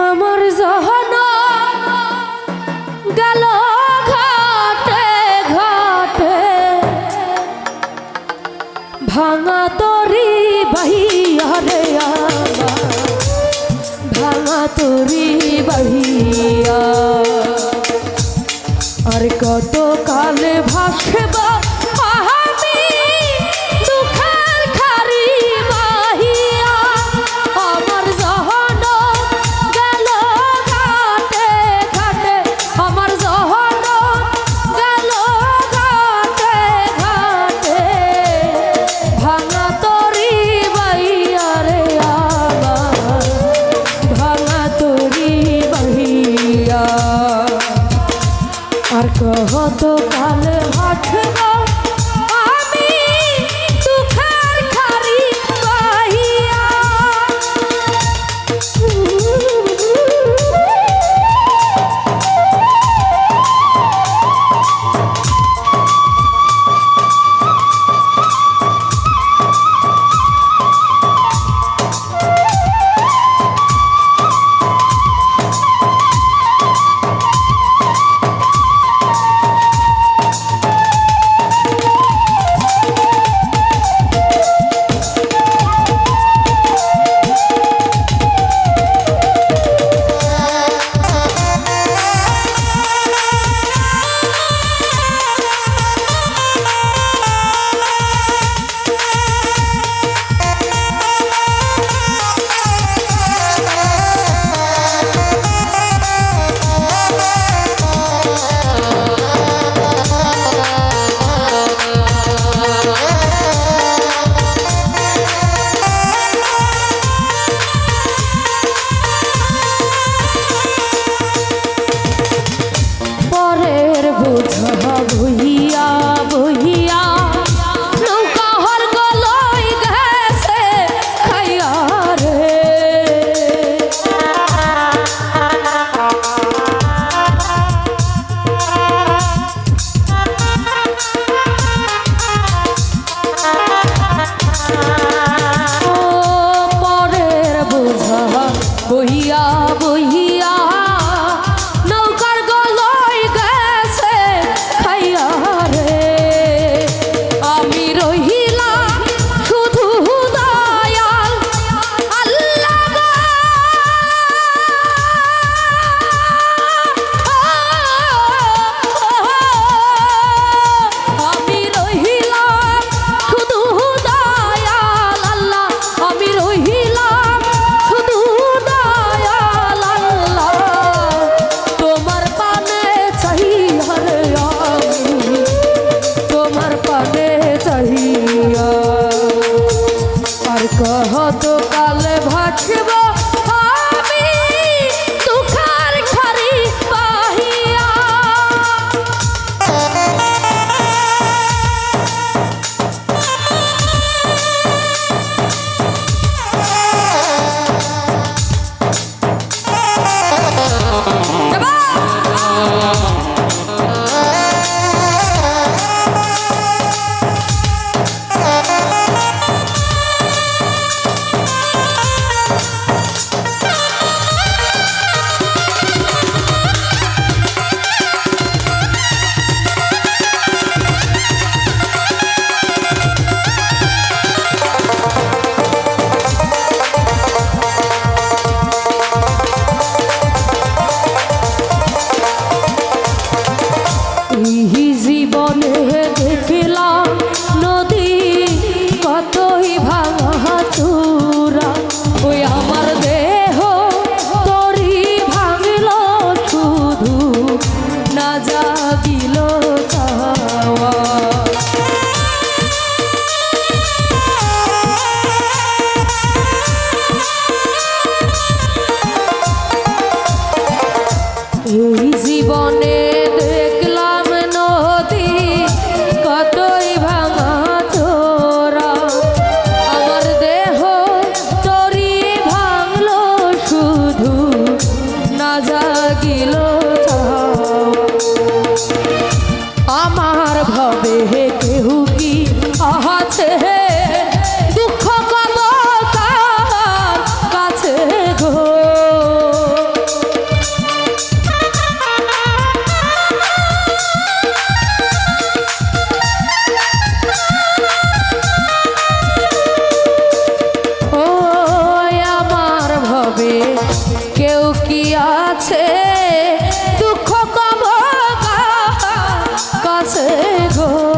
আমার জহন গেল ঘাটে ঘাটে ভাঙা তরি বাহিয়া রে আমার ভাঙা তরি বাহিয়া আর কত কালে ভাসবা আমি দুঃখের খারি বাহিয়া আমার জহন গেল ঘাটে ঘাটে আমার জহন গেল ঘাটে ঘাটে ভাঙা তরি বাহিয়া রে আমার ভাঙা তরি বাহিয়া আর কত কালে ভাসবা আমি দুঃখের খারি বাহিয়া কত কালে ভাসবা আমি দুঃখের খারি বাহিয়া জীবনে দেখিলাম নদী কতই ভাঙা চূড়া ওই আমার দেহ তরি ভাঙল শুধু না জাগিল চাওয়া এই জীবনে আমার ভবে কেহু কি আছে দুঃখ কব কাছে গো কেউ কি আছে দুঃখ কম কাছে গো